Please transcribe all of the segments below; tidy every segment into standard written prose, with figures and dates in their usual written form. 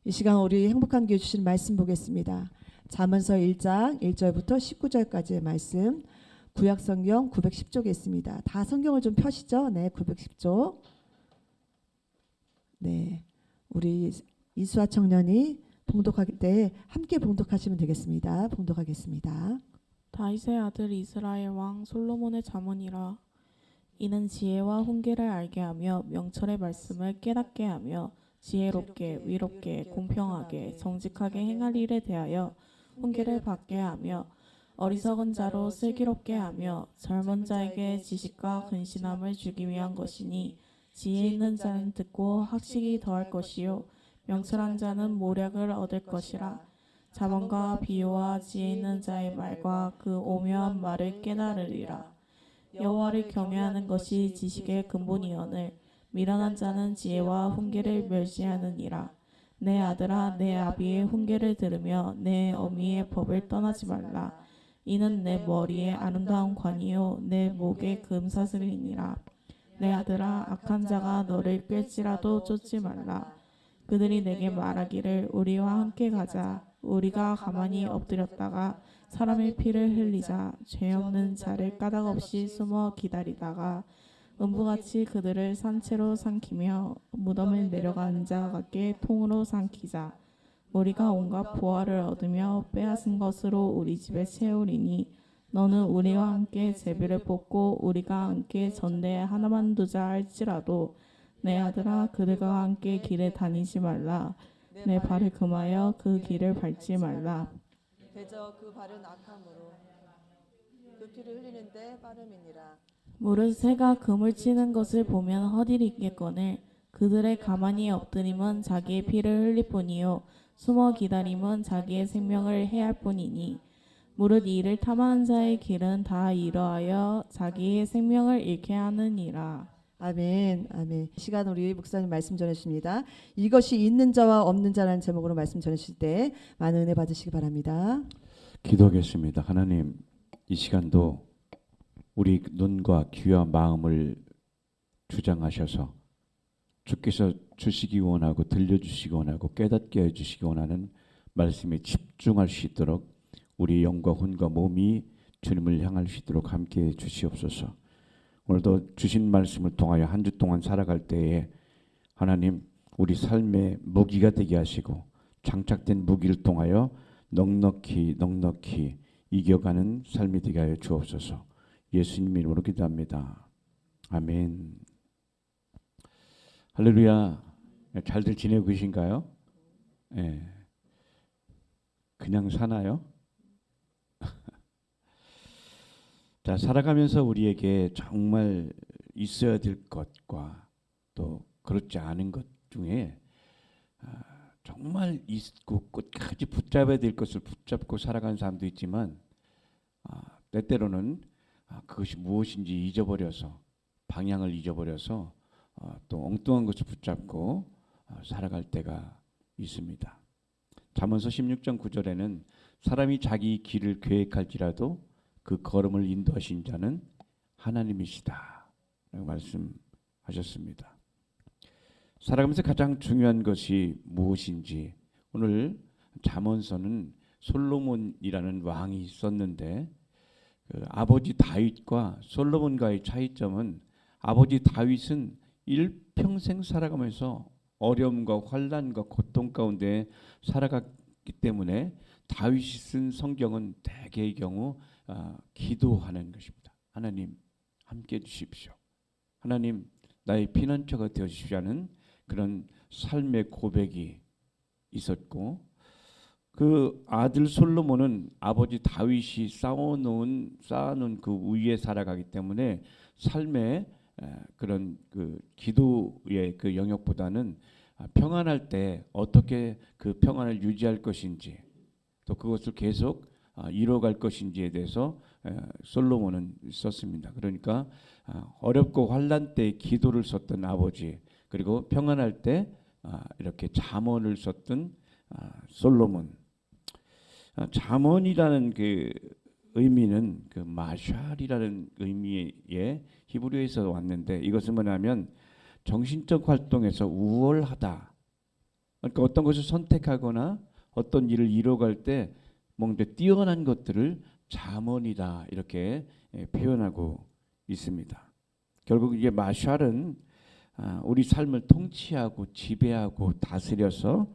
이 시간 우리 행복한 교회 주신 말씀 보겠습니다. 잠언서 1장 1절부터 19절까지의 말씀, 구약성경 910쪽에 있습니다. 다 성경을 좀 펴시죠. 네, 910쪽. 네, 우리 이수아 청년이 봉독할 때 함께 봉독하시면 되겠습니다. 봉독하겠습니다. 다윗의 아들 이스라엘 왕 솔로몬의 잠언이라. 이는 지혜와 훈계를 알게 하며 명철의 말씀을 깨닫게 하며 지혜롭게 위롭게 공평하게 정직하게 행할 일에 대하여 훈계를 받게 하며 어리석은 자로 슬기롭게 하며 젊은 자에게 지식과 근신함을 주기 위한 것이니 지혜 있는 자는 듣고 학식이 더할 것이요 명철한 자는 모략을 얻을 것이라. 자본과 비유와 지혜 있는 자의 말과 그 오묘한 말을 깨달으리라. 여호와를 경외하는 것이 지식의 근본이오늘 미련한 자는 지혜와 훈계를 멸시하느니라. 내 아들아, 내 아비의 훈계를 들으며 내 어미의 법을 떠나지 말라. 이는 내 머리에 아름다운 관이요 내 목에 금사슬이니라. 내 아들아, 악한 자가 너를 꿰지라도 쫓지 말라. 그들이 내게 말하기를 우리와 함께 가자. 우리가 가만히 엎드렸다가 사람의 피를 흘리자. 죄 없는 자를 까닭없이 숨어 기다리다가 음부같이 그들을 산채로 삼키며 무덤을 내려가는 자 같게 통으로 삼키자. 우리가 온갖 보화를 얻으며 빼앗은 것으로 우리 집에 채우리니 너는 우리와 함께 제비를 뽑고 우리가 함께 전대에 하나만 두자 할지라도 내 아들아, 그들과 함께 길에 다니지 말라. 내 발을 금하여 그 길을 밟지 말라. 대저 그 발은 악함으로 그 피를 흘리는데 빠름이니라. 무릇 새가 그물 치는 것을 보면 허디리겠거늘 그들의 가만히 엎드림은 자기의 피를 흘릴 뿐이요 숨어 기다림은 자기의 생명을 해할 뿐이니 무릇 이를 탐하는 자의 길은 다 이러하여 자기의 생명을 잃게 하느니라. 아멘, 아멘. 이 시간 우리 목사님 말씀 전해주십니다. 이것이 있는 자와 없는 자라는 제목으로 말씀 전해주실 때 많은 은혜 받으시기 바랍니다. 기도하겠습니다. 하나님, 이 시간도 우리 눈과 귀와 마음을 주장하셔서 주께서 주시기 원하고 들려주시기 원하고 깨닫게 해주시기 원하는 말씀에 집중할 수 있도록 우리 영과 혼과 몸이 주님을 향할 수 있도록 함께해 주시옵소서. 오늘도 주신 말씀을 통하여 한 주 동안 살아갈 때에 하나님 우리 삶의 무기가 되게 하시고 장착된 무기를 통하여 넉넉히 이겨가는 삶이 되게 하여 주옵소서. 예수님 이름으로 기도합니다. 아멘. 할렐루야. 잘들 지내고 계신가요? 예. 그냥 사나요? 자, 살아가면서 우리에게 정말 있어야 될 것과 또 그렇지 않은 것 중에 정말 있고 끝까지 붙잡아야 될 것을 붙잡고 살아가는 사람도 있지만 때때로는 그것이 무엇인지 잊어버려서 방향을 잊어버려서 또 엉뚱한 것을 붙잡고 살아갈 때가 있습니다. 잠언서 16장 9절에는 사람이 자기 길을 계획할지라도 그 걸음을 인도하신 자는 하나님이시다 라고 말씀하셨습니다. 살아가면서 가장 중요한 것이 무엇인지, 오늘 잠언서는 솔로몬이라는 왕이 있었는데 그 아버지 다윗과 솔로몬과의 차이점은 아버지 다윗은 일평생 살아가면서 어려움과 환난과 고통 가운데 살아갔기 때문에 다윗이 쓴 성경은 대개의 경우 기도하는 것입니다. 하나님 함께 해 주십시오. 하나님 나의 피난처가 되어 주십시오 하는 그런 삶의 고백이 있었고, 그 아들 솔로몬은 아버지 다윗이 쌓아놓은 그 위에 살아가기 때문에 삶의 그런 그 기도의 그 영역보다는 평안할 때 어떻게 그 평안을 유지할 것인지 또 그것을 계속 이뤄갈 것인지에 대해서 솔로몬은 썼습니다. 그러니까 어렵고 환난 때 기도를 썼던 아버지, 그리고 평안할 때 이렇게 잠언을 썼던 솔로몬. 잠언이라는 그 의미는 그 마샬이라는 의미의 히브리어에서 왔는데, 이것은 뭐냐면 정신적 활동에서 우월하다, 그러니까 어떤 것을 선택하거나 어떤 일을 이뤄갈 때 뭔가 뛰어난 것들을 잠언이다 이렇게 표현하고 있습니다. 결국 이게 마샬은 우리 삶을 통치하고 지배하고 다스려서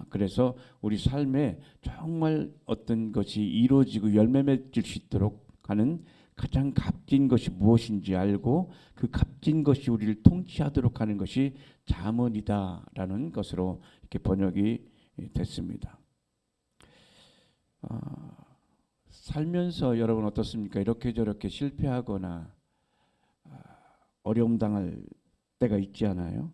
그래서 우리 삶에 정말 어떤 것이 이루어지고 열매 맺을 수 있도록 하는 가장 값진 것이 무엇인지 알고 그 값진 것이 우리를 통치하도록 하는 것이 잠언이다라는 것으로 이렇게 번역이 됐습니다. 살면서 여러분 어떻습니까? 이렇게 저렇게 실패하거나 어려움 당할 때가 있지 않아요?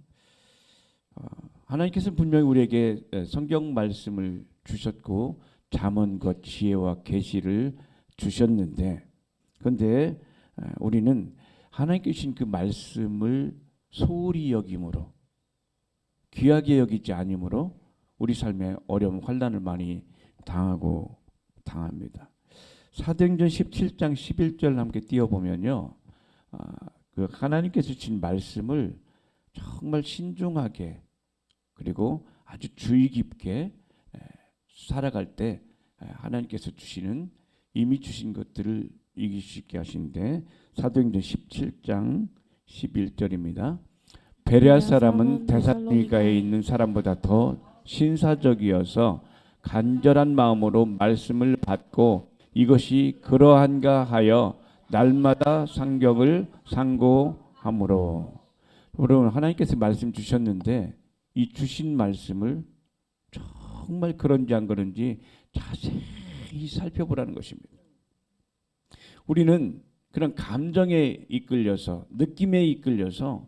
하나님께서는 분명히 우리에게 성경 말씀을 주셨고 잠언과 지혜와 계시를 주셨는데 그런데 우리는 하나님께 주신 그 말씀을 소홀히 여김으로 귀하게 여기지 아니므로 우리 삶에 어려움 환난을 많이 당합니다. 사도행전 17장 11절 함께 띄워보면요. 그 하나님께서 주신 말씀을 정말 신중하게 그리고 아주 주의 깊게 살아갈 때 하나님께서 주시는 이미 주신 것들을 이길 수 있게 하시는데 사도행전 17장 11절입니다. 베레아 사람은 데살로니가에 있는 사람보다 더 신사적이어서 간절한 마음으로 말씀을 받고 이것이 그러한가 하여 날마다 상경을 상고함으로. 여러분 하나님께서 말씀 주셨는데 이 주신 말씀을 정말 그런지 안 그런지 자세히 살펴보라는 것입니다. 우리는 그런 감정에 이끌려서 느낌에 이끌려서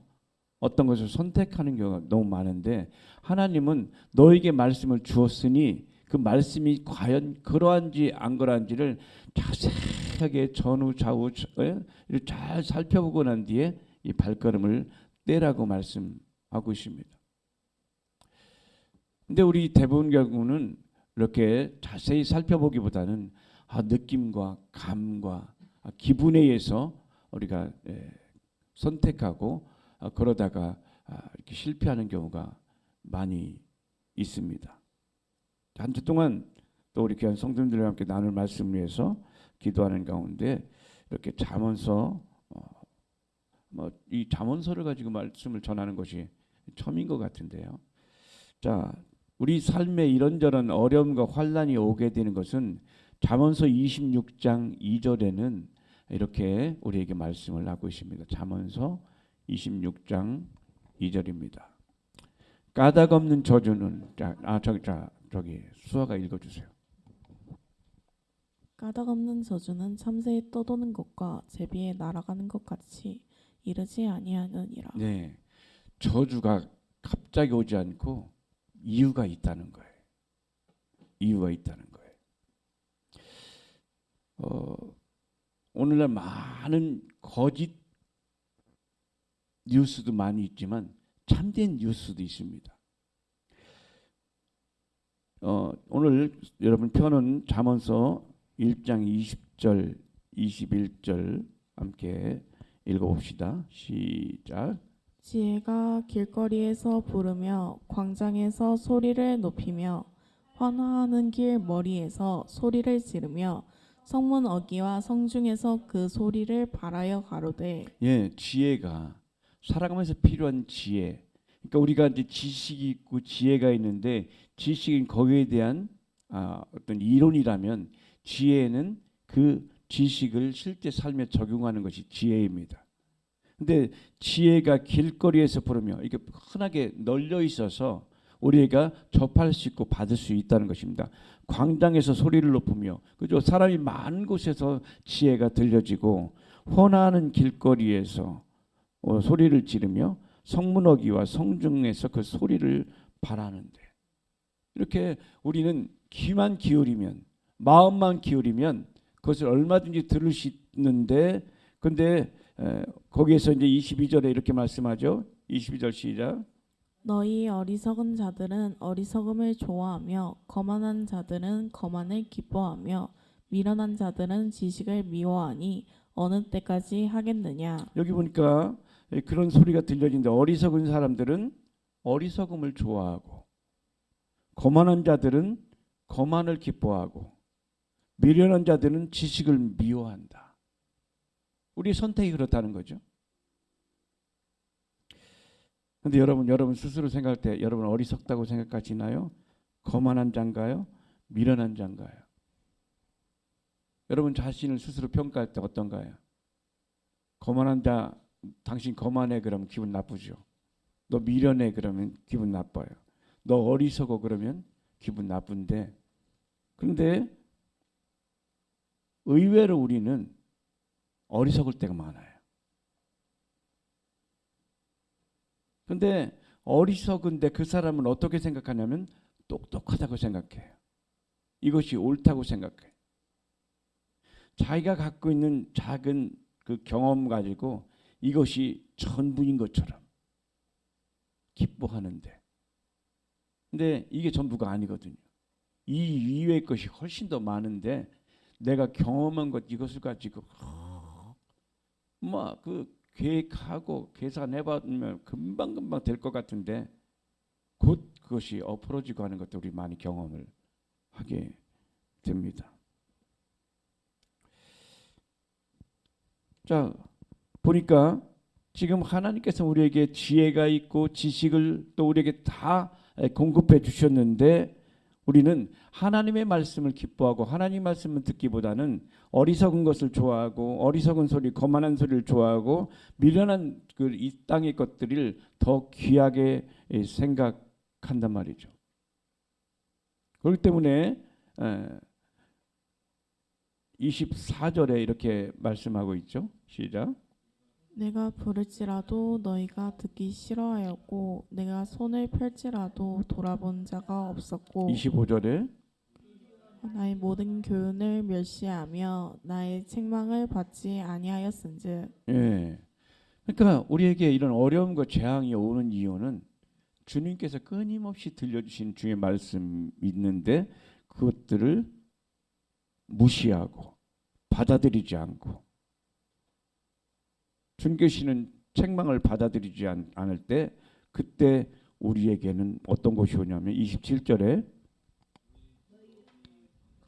어떤 것을 선택하는 경우가 너무 많은데 하나님은 너에게 말씀을 주었으니 그 말씀이 과연 그러한지 안 그러한지를 자세하게 전후 좌우 잘 살펴보고 난 뒤에 이 발걸음을 떼라고 말씀하고 있습니다. 근데 우리 대부분 경우는 이렇게 자세히 살펴보기보다는 느낌과 감과 기분에 의해서 우리가 선택하고 그러다가 이렇게 실패하는 경우가 많이 있습니다. 한 주 동안 또 우리 귀한 성도님들과 함께 나눌 말씀을 위해서 기도하는 가운데 이렇게 잠언서 이 잠언서를 가지고 말씀을 전하는 것이 처음인 것 같은데요. 자, 우리 삶에 이런저런 어려움과 환난이 오게 되는 것은 잠언서 26장 2절에는 이렇게 우리에게 말씀을 하고 있습니다. 잠언서 26장 2절입니다. 까닭 없는 저주는 저기 수아가 읽어주세요. 까닭 없는 저주는 참새에 떠도는 것과 제비에 날아가는 것 같이 이르지 아니하느니라. 네, 저주가 갑자기 오지 않고 이유가 있다는 거예요. 이유가 있다는 거예요. 오늘날 많은 거짓 뉴스도 많이 있지만 참된 뉴스도 있습니다. 오늘 여러분 펴는 잠언서 1장 20절 21절 함께 읽어봅시다. 시작. 지혜가 길거리에서 부르며 광장에서 소리를 높이며 환호하는 길 머리에서 소리를 지르며 성문 어귀와 성중에서 그 소리를 발하여 가로되. 예, 지혜가 살아가면서 필요한 지혜. 그러니까 우리가 이제 지식이 있고 지혜가 있는데 지식은 거기에 대한 어떤 이론이라면 지혜는 그 지식을 실제 삶에 적용하는 것이 지혜입니다. 근데 지혜가 길거리에서 부르며 이게 흔하게 널려 있어서 우리가 접할 수 있고 받을 수 있다는 것입니다. 광장에서 소리를 높이며 그죠? 사람이 많은 곳에서 지혜가 들려지고 혼하는 길거리에서 소리를 지르며 성문어기와 성중에서 그 소리를 발하는데 이렇게 우리는 귀만 기울이면 마음만 기울이면 그것을 얼마든지 들을 수 있는데 근데 거기에서 이제 22절에 이렇게 말씀하죠. 22절 시작. 너희 어리석은 자들은 어리석음을 좋아하며 거만한 자들은 거만을 기뻐하며 미련한 자들은 지식을 미워하니 어느 때까지 하겠느냐. 여기 보니까 그런 소리가 들려지는데 어리석은 사람들은 어리석음을 좋아하고 거만한 자들은 거만을 기뻐하고 미련한 자들은 지식을 미워한다. 우리 선택이 그렇다는 거죠. 근데 여러분 스스로 생각할 때 여러분 어리석다고 생각하시나요? 거만한 자인가요? 미련한 자인가요? 여러분 자신을 스스로 평가할 때 어떤가요? 거만한 자, 당신 거만해 그러면 기분 나쁘죠. 너 미련해 그러면 기분 나빠요. 너 어리석어 그러면 기분 나쁜데, 그런데 의외로 우리는 어리석을 때가 많아요. 근데 어리석은데 그 사람은 어떻게 생각하냐면 똑똑하다고 생각해요. 이것이 옳다고 생각해요. 자기가 갖고 있는 작은 그 경험 가지고 이것이 전부인 것처럼 기뻐하는데, 근데 이게 전부가 아니거든요. 이 이외의 것이 훨씬 더 많은데 내가 경험한 것 이것을 가지고 막 그 계획하고 계산해보면 금방금방 될 것 같은데 곧 그것이 엎어지고 하는 것도 우리 많이 경험을 하게 됩니다. 자, 보니까 지금 하나님께서 우리에게 지혜가 있고 지식을 또 우리에게 다 공급해 주셨는데 우리는 하나님의 말씀을 기뻐하고 하나님 말씀을 듣기보다는 어리석은 것을 좋아하고 어리석은 소리, 거만한 소리를 좋아하고 미련한 그 이 땅의 것들을 더 귀하게 생각한단 말이죠. 그렇기 때문에 24절에 이렇게 말씀하고 있죠. 시작. 내가 부를지라도 너희가 듣기 싫어하였고 내가 손을 펼지라도 돌아본 자가 없었고 25절에 나의 모든 교훈을 멸시하며 나의 책망을 받지 아니하였은즉. 예. 그러니까 우리에게 이런 어려움과 재앙이 오는 이유는 주님께서 끊임없이 들려주신 주의 말씀이 있는데 그것들을 무시하고 받아들이지 않고 주님께 주시는 책망을 받아들이지 않을 때 그때 우리에게는 어떤 것이 오냐면 27절에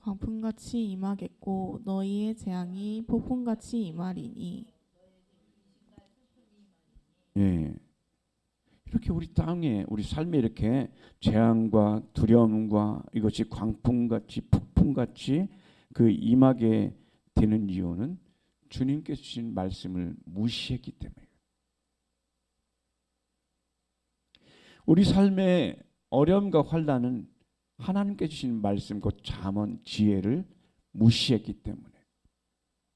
광풍같이 임하겠고 너희의 재앙이 폭풍같이 임하리니. 예. 이렇게 우리 땅에 우리 삶에 이렇게 재앙과 두려움과 이것이 광풍같이 폭풍같이 그 임하게 되는 이유는 주님께서 주신 말씀을 무시했기 때문에. 우리 삶의 어려움과 환난은 하나님께 주신 말씀 곧 잠언 지혜를 무시했기 때문에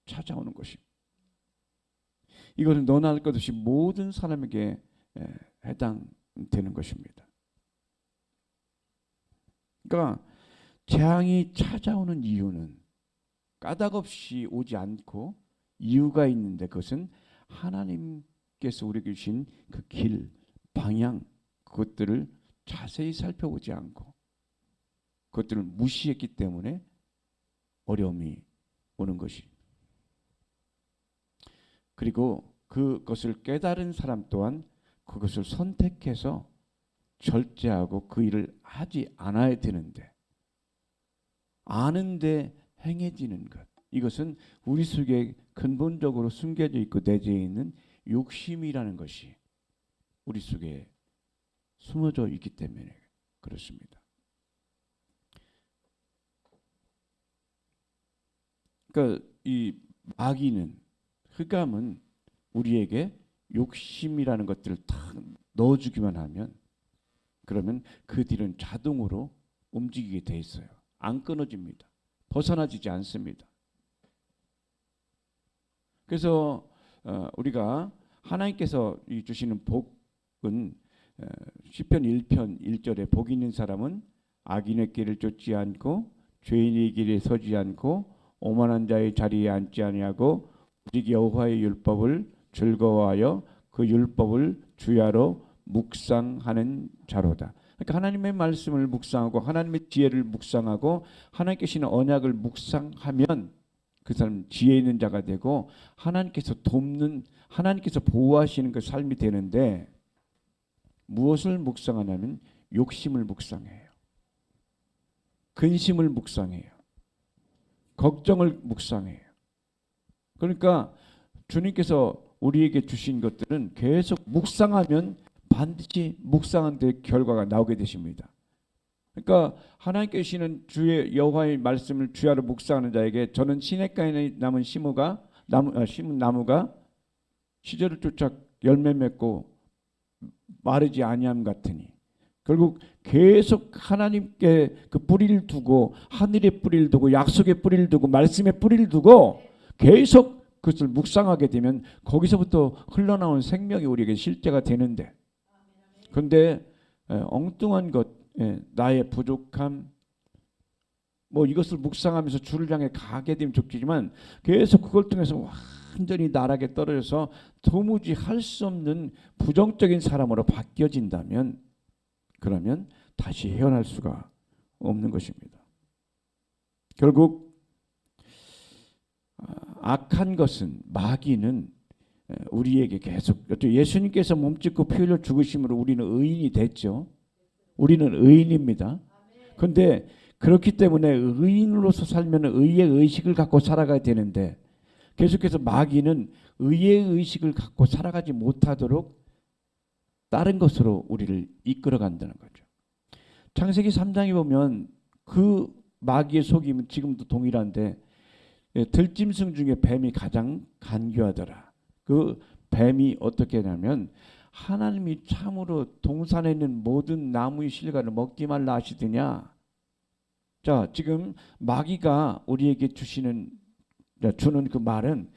찾아오는 것입니다. 이것은 너나 할 것 없이 모든 사람에게 해당되는 것입니다. 그러니까 재앙이 찾아오는 이유는 까닭없이 오지 않고 이유가 있는데 그것은 하나님께서 우리에게 주신 그 길, 방향 그것들을 자세히 살펴보지 않고 그것들을 무시했기 때문에 어려움이 오는 것이. 그리고 그것을 깨달은 사람 또한 그것을 선택해서 절제하고 그 일을 하지 않아야 되는데 아는데 행해지는 것, 이것은 우리 속에 근본적으로 숨겨져 있고 내재해 있는 욕심이라는 것이 우리 속에 숨어져 있기 때문에 그렇습니다. 그러니까 이 마귀는, 흑암은 우리에게 욕심이라는 것들을 다 넣어주기만 하면 그러면 그 뒤는 자동으로 움직이게 돼 있어요. 안 끊어집니다. 벗어나지지 않습니다. 그래서 우리가 하나님께서 주시는 복은 시편 1편 1절에 복 있는 사람은 악인의 길을 쫓지 않고 죄인의 길에 서지 않고 오만한 자의 자리에 앉지 아니하고 오직 여호와의 율법을 즐거워하여 그 율법을 주야로 묵상하는 자로다. 그러니까 하나님의 말씀을 묵상하고 하나님의 지혜를 묵상하고 하나님께 주시는 언약을 묵상하면 그 사람 지혜 있는 자가 되고 하나님께서 돕는, 하나님께서 보호하시는 그 삶이 되는데 무엇을 묵상하냐면 욕심을 묵상해요. 근심을 묵상해요. 걱정을 묵상해요. 그러니까 주님께서 우리에게 주신 것들은 계속 묵상하면 반드시 묵상한 데 결과가 나오게 되십니다. 그러니까 하나님께 주시는 주의 여호와의 말씀을 주야로 묵상하는 자에게 저는 시냇가에 남은 심은 나무가 시절을 쫓아 열매 맺고 마르지 아니함 같으니 결국 계속 하나님께 그 뿌리를 두고 하늘에 뿌리를 두고 약속의 뿌리를 두고 말씀의 뿌리를 두고 계속 그것을 묵상하게 되면 거기서부터 흘러나온 생명이 우리에게 실제가 되는데 그런데 엉뚱한 것 나의 부족함 뭐 이것을 묵상하면서 주를 향해 가게 되면 좋지만 계속 그걸 통해서 완전히 나락에 떨어져서 도무지 할 수 없는 부정적인 사람으로 바뀌어진다면 그러면 다시 헤어날 수가 없는 것입니다. 결국 악한 것은 마귀는 우리에게 계속 예수님께서 몸짓고 피 흘려 죽으심으로 우리는 의인이 됐죠. 우리는 의인입니다. 그런데 그렇기 때문에 의인으로서 살면 의의 의식을 갖고 살아가야 되는데 계속해서 마귀는 의의 의식을 갖고 살아가지 못하도록 다른 것으로 우리를 이끌어 간다는 거죠. 창세기 3장에 보면 그 마귀의 속임은 지금도 동일한데 들짐승 중에 뱀이 가장 간교하더라. 그 뱀이 어떻게 하냐면 하나님이 참으로 동산에 있는 모든 나무의 실과를 먹지 말라 하시더냐. 자, 지금 마귀가 우리에게 주는 그 말은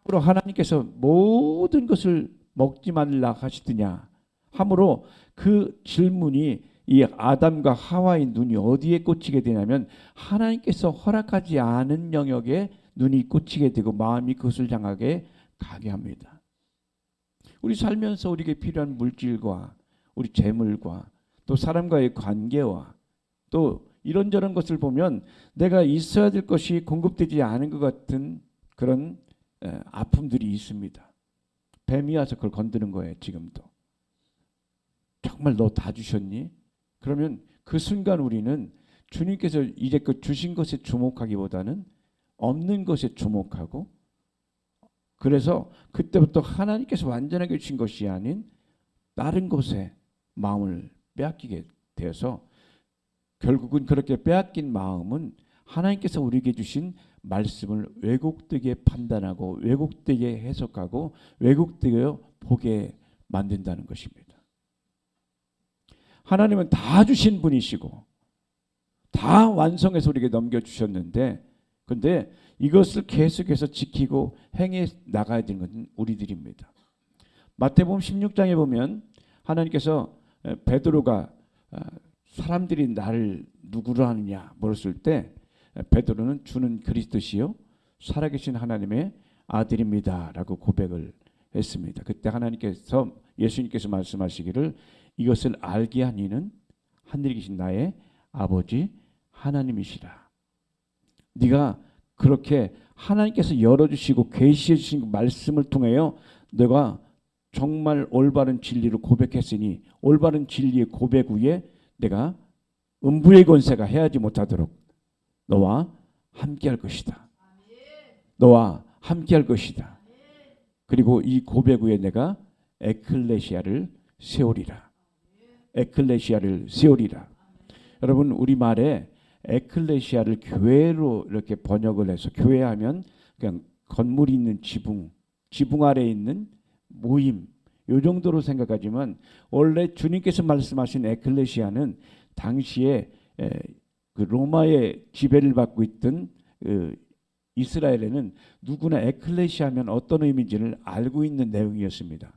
하나님께서 모든 것을 먹지 말라 하시더냐 하므로 그 질문이 이 아담과 하와의 눈이 어디에 꽂히게 되냐면 하나님께서 허락하지 않은 영역에 눈이 꽂히게 되고 마음이 그것을 향하게 가게 합니다. 우리 살면서 우리에게 필요한 물질과 우리 재물과 또 사람과의 관계와 또 이런저런 것을 보면 내가 있어야 될 것이 공급되지 않은 것 같은 그런 아픔들이 있습니다. 뱀이 와서 그걸 건드는 거예요. 지금도. 정말 너 다 주셨니? 그러면 그 순간 우리는 주님께서 이제껏 주신 것에 주목하기보다는 없는 것에 주목하고 그래서 그때부터 하나님께서 완전하게 주신 것이 아닌 다른 것에 마음을 빼앗기게 되어서 결국은 그렇게 빼앗긴 마음은 하나님께서 우리에게 주신 말씀을 왜곡되게 판단하고 왜곡되게 해석하고 왜곡되게 보게 만든다는 것입니다. 하나님은 다 주신 분이시고 다 완성해서 우리에게 넘겨주셨는데 근데 이것을 계속해서 지키고 행해 나가야 되는 것은 우리들입니다. 마태복음 16장에 보면 하나님께서 베드로가 사람들이 나를 누구로 하느냐 물었을 때 베드로는 주는 그리스도시요 살아계신 하나님의 아들입니다 라고 고백을 했습니다. 그때 예수님께서 말씀하시기를 이것을 알게 한 이는 하늘에 계신 나의 아버지 하나님이시라. 네가 그렇게 하나님께서 열어주시고 계시해 주신 그 말씀을 통하여 내가 정말 올바른 진리를 고백했으니 올바른 진리의 고백 후에 내가 음부의 권세가 해하지 못하도록 너와 함께할 것이다. 너와 함께할 것이다. 그리고 이 고백 후에 내가 에클레시아를 세우리라. 에클레시아를 세우리라. 여러분 우리말에 에클레시아를 교회로 이렇게 번역을 해서 교회하면 그냥 건물이 있는 지붕 아래에 있는 모임 이 정도로 생각하지만 원래 주님께서 말씀하신 에클레시아는 당시에 그 로마의 지배를 받고 있던 이스라엘에는 누구나 에클레시아면 어떤 의미인지를 알고 있는 내용이었습니다.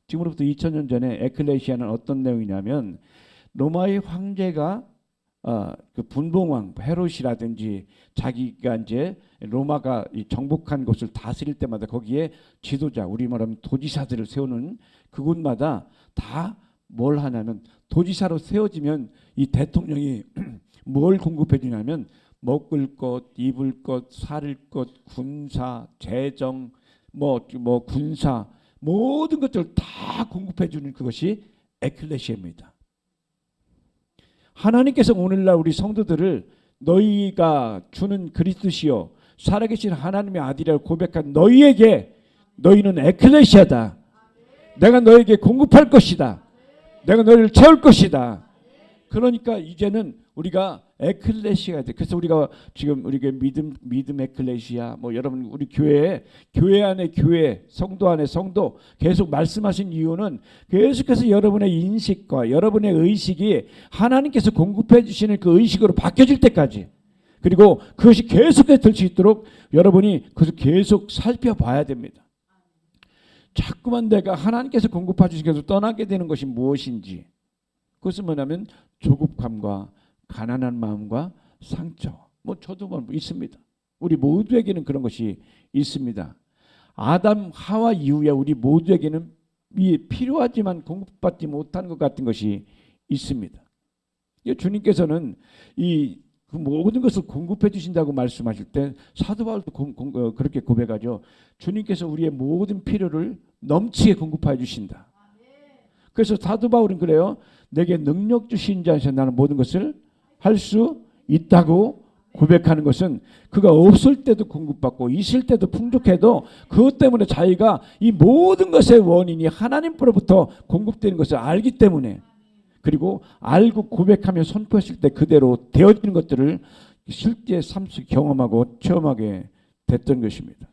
지금으로부터 2000년 전에 에클레시아는 어떤 내용이냐면 로마의 황제가 그 분봉왕 헤롯이라든지 자기가 이제 로마가 정복한 곳을 다스릴 때마다 거기에 지도자 우리 말하면 도지사들을 세우는 그곳마다 다 뭘 하냐면 도지사로 세워지면 이 대통령이 뭘 공급해 주냐면 먹을 것, 입을 것, 살 것, 군사, 재정, 뭐 군사 모든 것들을 다 공급해 주는 그것이 에클레시아입니다. 하나님께서 오늘날 우리 성도들을 너희가 주는 그리스도시요 살아계신 하나님의 아들이라고 고백한 너희에게 너희는 에클레시아다. 내가 너에게 공급할 것이다. 내가 너희를 채울 것이다. 그러니까 이제는 우리가 에클레시아가 돼. 그래서 우리가 지금 우리가 믿음 에클레시아 뭐 여러분 우리 교회 안에 교회 성도 안에 성도 계속 말씀하신 이유는 계속해서 여러분의 인식과 여러분의 의식이 하나님께서 공급해 주시는 그 의식으로 바뀌어질 때까지 그리고 그것이 계속해서 될 수 있도록 여러분이 그것을 계속 살펴봐야 됩니다. 자꾸만 내가 하나님께서 공급해 주시면서 떠나게 되는 것이 무엇인지 그것은 뭐냐면 조급함과 가난한 마음과 상처. 뭐 저도 뭐 있습니다. 우리 모두에게는 그런 것이 있습니다. 아담 하와 이후에 우리 모두에게는 필요하지만 공급받지 못하는 것 같은 것이 있습니다. 주님께서는 그 모든 것을 공급해 주신다고 말씀하실 때 사도 바울도 그렇게 고백하죠. 주님께서 우리의 모든 필요를 넘치게 공급해 주신다. 그래서 사도 바울은 그래요. 내게 능력 주신 자에서 나는 모든 것을 할 수 있다고 고백하는 것은 그가 없을 때도 공급받고 있을 때도 풍족해도 그것 때문에 자기가 이 모든 것의 원인이 하나님으로부터 공급되는 것을 알기 때문에 그리고 알고 고백하며 선포했을 때 그대로 되어지는 것들을 실제 삶 속에 경험하고 체험하게 됐던 것입니다.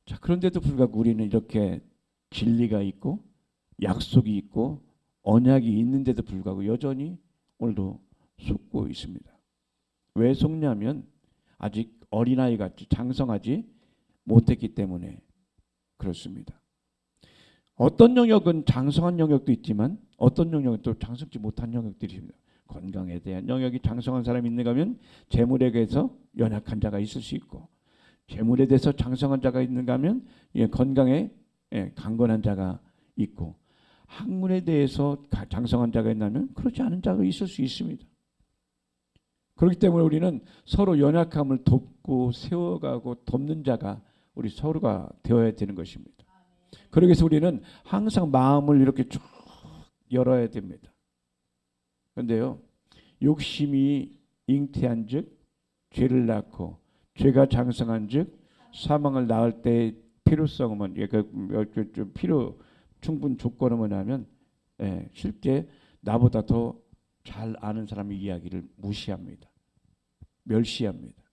자, 그런데도 불구하고 우리는 이렇게 진리가 있고 약속이 있고 언약이 있는데도 불구하고 여전히 오늘도 속고 있습니다. 왜 속냐면 아직 어린아이같이 장성하지 못했기 때문에 그렇습니다. 어떤 영역은 장성한 영역도 있지만 어떤 영역은 또 장성치 못한 영역들이 있습니다. 건강에 대한 영역이 장성한 사람이 있는가 하면 재물에 대해서 연약한 자가 있을 수 있고 재물에 대해서 장성한 자가 있는가 하면 건강에 강건한 자가 있고 학문에 대해서 장성한 자가 있나면 그렇지 않은 자가 있을 수 있습니다. 그렇기 때문에 우리는 서로 연약함을 돕고 세워가고 돕는 자가 우리 서로가 되어야 되는 것입니다. 그러기 위해서 우리는 항상 마음을 이렇게 쭉 열어야 됩니다. 그런데요, 욕심이 잉태한 즉 죄를 낳고 죄가 장성한 즉 사망을 낳을 때의 필요성은 필요 충분 조건은 뭐냐면 실제 나보다 더 잘 아는 사람의 이야기를 무시합니다. 멸시합니다.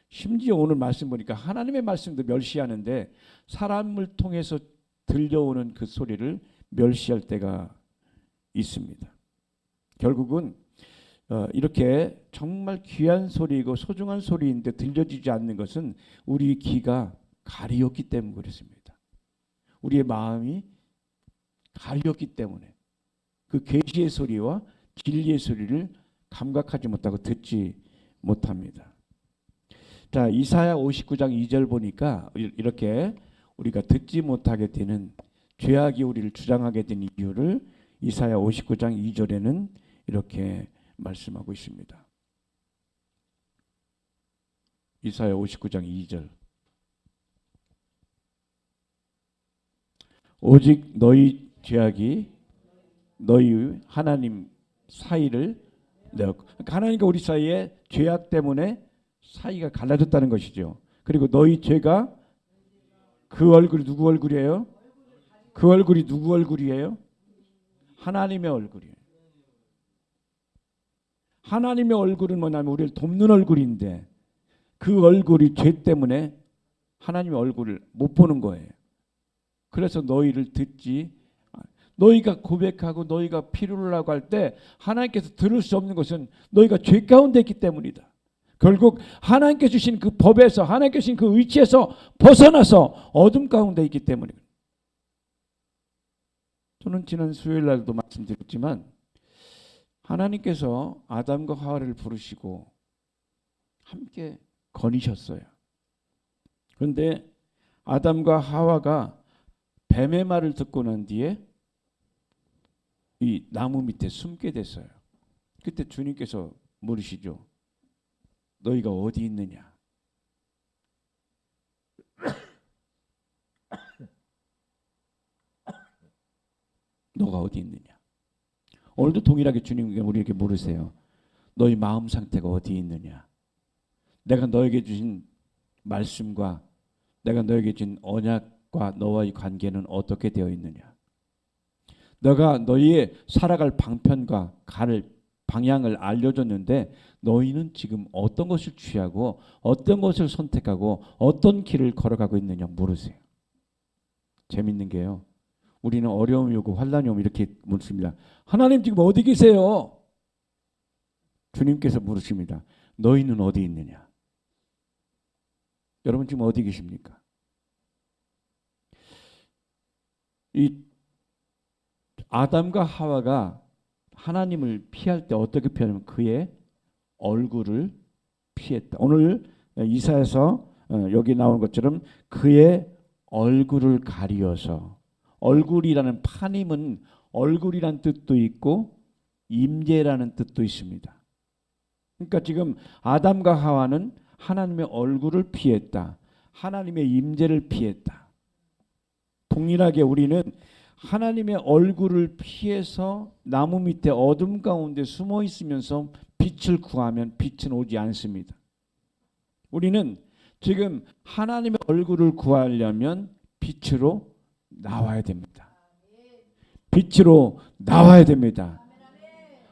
심지어 오늘 말씀 보니까 하나님의 말씀도 멸시하는데 사람을 통해서 들려오는 그 소리를 멸시할 때가 있습니다. 결국은 이렇게 정말 귀한 소리이고 소중한 소리인데 들려지지 않는 것은 우리 귀가 가리었기 때문에 그렇습니다. 우리의 마음이 가리었기 때문에 그 계시의 소리와 진리의 소리를 감각하지 못하고 듣지 못합니다. 자, 이사야 59장 2절 보니까 이렇게 우리가 듣지 못하게 되는 죄악이 우리를 주장하게 된 이유를 이사야 59장 2절에는 이렇게 말씀하고 있습니다. 이사야 59장 2절 오직 너희 죄악이 너희 하나님 사이를 그러니까 하나님과 우리 사이에 죄악 때문에 사이가 갈라졌다는 것이죠. 그리고 너희 죄가 그 얼굴이 누구 얼굴이에요? 그 얼굴이 누구 얼굴이에요? 하나님의 얼굴이에요. 하나님의 얼굴은 뭐냐면 우리를 돕는 얼굴인데 그 얼굴이 죄 때문에 하나님의 얼굴을 못 보는 거예요. 그래서 너희를 듣지 너희가 고백하고 너희가 필요를 하고 할 때 하나님께서 들을 수 없는 것은 너희가 죄 가운데 있기 때문이다. 결국 하나님께 주신 그 법에서 하나님께 주신 그 위치에서 벗어나서 어둠 가운데 있기 때문입니다. 저는 지난 수요일 날도 말씀드렸지만 하나님께서 아담과 하와를 부르시고 함께 거니셨어요. 그런데 아담과 하와가 뱀의 말을 듣고 난 뒤에 이 나무 밑에 숨게 됐어요. 그때 주님께서 물으시죠. 너희가 어디 있느냐? 너가 어디 있느냐? 오늘도 동일하게 주님께 우리에게 물으세요. 너희 마음 상태가 어디 있느냐? 내가 너에게 주신 말씀과 내가 너에게 준 언약과 너와의 관계는 어떻게 되어 있느냐? 내가 너희의 살아갈 방편과 갈 방향을 알려줬는데 너희는 지금 어떤 것을 취하고 어떤 것을 선택하고 어떤 길을 걸어가고 있느냐 물으세요. 재밌는 게요. 우리는 어려움이 오고 환난이 오면 이렇게 묻습니다. 하나님 지금 어디 계세요? 주님께서 물으십니다. 너희는 어디 있느냐? 여러분 지금 어디 계십니까? 이 아담과 하와가 하나님을 피할 때 어떻게 피하냐면 그의 얼굴을 피했다. 오늘 이사야서 여기 나온 것처럼 그의 얼굴을 가리어서, 얼굴이라는 파님은 얼굴이라는 뜻도 있고 임재라는 뜻도 있습니다. 그러니까 지금 아담과 하와는 하나님의 얼굴을 피했다. 하나님의 임재를 피했다. 동일하게 우리는 하나님의 얼굴을 피해서 나무 밑에 어둠 가운데 숨어 있으면서 빛을 구하면 빛은 오지 않습니다. 우리는 지금 하나님의 얼굴을 구하려면 빛으로 나와야 됩니다. 빛으로 나와야 됩니다.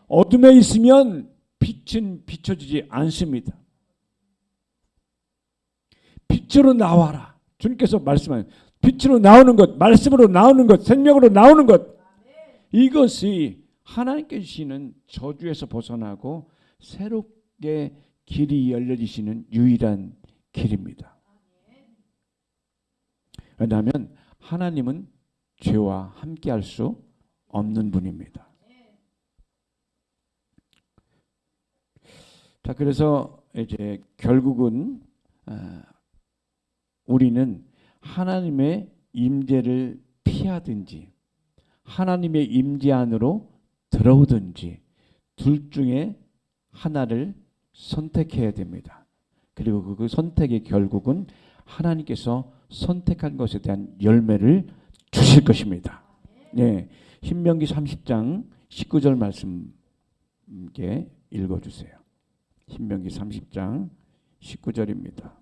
어둠에 있으면 빛은 비춰지지 않습니다. 빛으로 나와라. 주님께서 말씀하신 빛으로 나오는 것, 말씀으로 나오는 것, 생명으로 나오는 것, 이것이 하나님께 주시는 저주에서 벗어나고 새롭게 길이 열려지시는 유일한 길입니다. 왜냐하면 하나님은 죄와 함께할 수 없는 분입니다. 자, 그래서 이제 결국은 우리는 하나님의 임재를 피하든지 하나님의 임재 안으로 들어오든지 둘 중에 하나를 선택해야 됩니다. 그리고 그 선택의 결국은 하나님께서 선택한 것에 대한 열매를 주실 것입니다. 네, 신명기 30장 19절 말씀 함께 읽어주세요. 신명기 30장 19절입니다.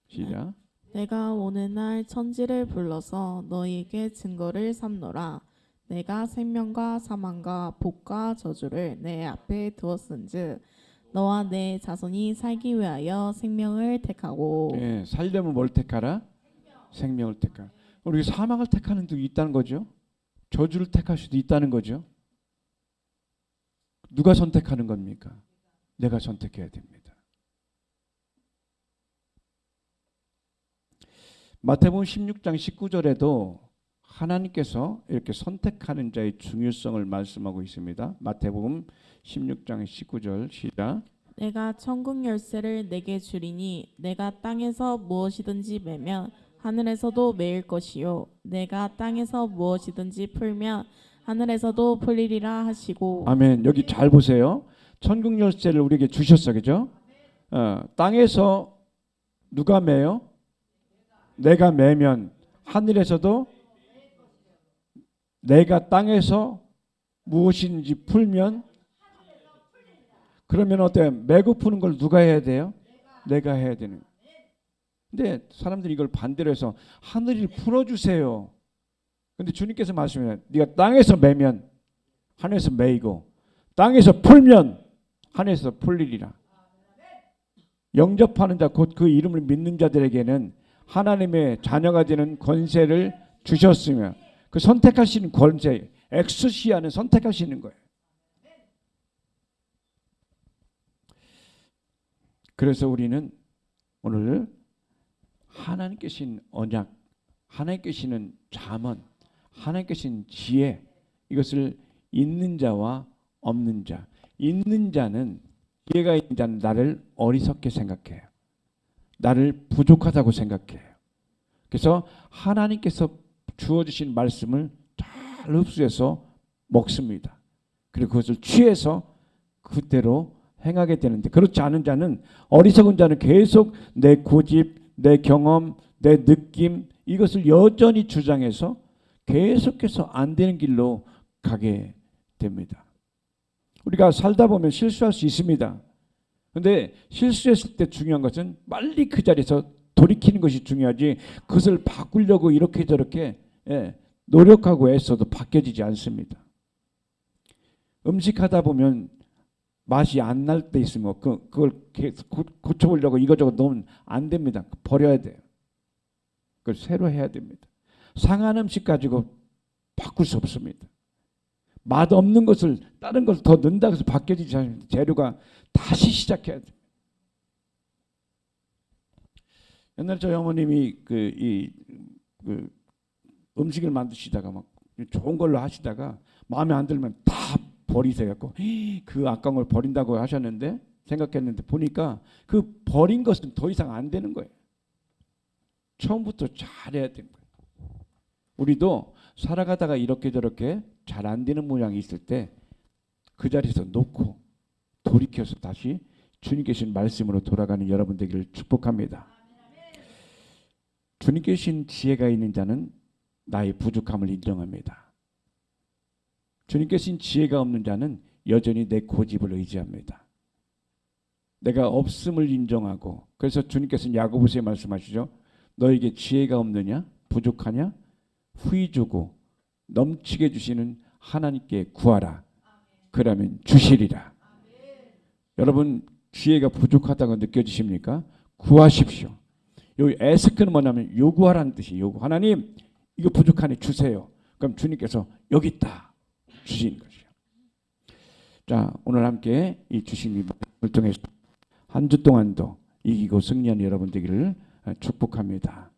시작. 내가 오는 날 천지를 불러서 너희에게 증거를 삼노라. 내가 생명과 사망과 복과 저주를 내 앞에 두었은즉 너와 내 자손이 살기 위하여 생명을 택하고. 네, 살려면 뭘 택하라? 생명을 택하라. 우리 사망을 택하는 도 있다는 거죠. 저주를 택할 수도 있다는 거죠. 누가 선택하는 겁니까? 내가 선택해야 됩니다. 마태복음 16장 19절에도 하나님께서 이렇게 선택하는 자의 중요성을 말씀하고 있습니다. 마태복음 16장 19절 시작. 내가 천국 열쇠를 내게 주리니 내가 땅에서 무엇이든지 매면 하늘에서도 매일 것이요 내가 땅에서 무엇이든지 풀면 하늘에서도 풀리리라 하시고. 아멘. 여기 잘 보세요. 천국 열쇠를 우리에게 주셨어, 그죠? 땅에서 누가 매요? 내가 매면 하늘에서도 내가 땅에서 무엇인지 풀면, 그러면 어때요? 매고 푸는 걸 누가 해야 돼요? 내가 해야 되는. 근데 사람들이 이걸 반대로 해서 하늘이 풀어주세요. 근데 주님께서 말씀해요. 네가 땅에서 매면 하늘에서 매이고 땅에서 풀면 하늘에서 풀리리라. 영접하는 자, 곧 그 이름을 믿는 자들에게는 하나님의 자녀가 되는 권세를 주셨으며 그 선택하시는 권세, 엑스시아는 선택하시는 거예요. 그래서 우리는 오늘 하나님께 주신 언약, 하나님께 주시는 잠언, 하나님께 주신 지혜, 이것을 있는 자와 없는 자, 있는 자는, 지혜가 있는 자는 나를 어리석게 생각해요. 나를 부족하다고 생각해요. 그래서 하나님께서 주어주신 말씀을 잘 흡수해서 먹습니다. 그리고 그것을 취해서 그대로 행하게 되는데, 그렇지 않은 자는, 어리석은 자는 계속 내 고집, 내 경험, 내 느낌, 이것을 여전히 주장해서 계속해서 안 되는 길로 가게 됩니다. 우리가 살다 보면 실수할 수 있습니다. 근데 실수했을 때 중요한 것은 빨리 그 자리에서 돌이키는 것이 중요하지, 그것을 바꾸려고 이렇게 저렇게 노력하고 애써도 바뀌어지지 않습니다. 음식하다 보면 맛이 안 날 때 있으면 그걸 고쳐보려고 이거저거 넣으면 안 됩니다. 버려야 돼요. 그걸 새로 해야 됩니다. 상한 음식 가지고 바꿀 수 없습니다. 맛 없는 것을 다른 것을 더 넣는다고 해서 바뀌어지지 않습니다. 재료가 다시 시작해야 돼요. 옛날 저희 어머님이 음식을 만드시다가 막 좋은 걸로 하시다가 마음에 안 들면 다 버리세요. 그 아까운 걸 버린다고 하셨는데, 생각했는데 보니까 그 버린 것은 더 이상 안 되는 거예요. 처음부터 잘해야 되는 거예요. 우리도 살아가다가 이렇게 저렇게 잘 안 되는 모양이 있을 때 그 자리에서 놓고 돌이켜서 다시 주님께 주신 말씀으로 돌아가는 여러분 되기를 축복합니다. 주님께 주신 지혜가 있는 자는 나의 부족함을 인정합니다. 주님께 주신 지혜가 없는 자는 여전히 내 고집을 의지합니다. 내가 없음을 인정하고, 그래서 주님께서는 야고보서에 말씀하시죠. 너에게 지혜가 없느냐? 부족하냐? 후히 주고 넘치게 주시는 하나님께 구하라. 그러면 주시리라. 여러분, 지혜가 부족하다고 느껴지십니까? 구하십시오. 여기 에스크는 뭐냐면 요구하라는 뜻이에요. 요구. 하나님, 이거 부족하네, 주세요. 그럼 주님께서 여기 있다 주시는 것이요. 자, 오늘 함께 이 주신 말씀을 통해서 한 주 동안도 이기고 승리한 여러분 되기를 축복합니다.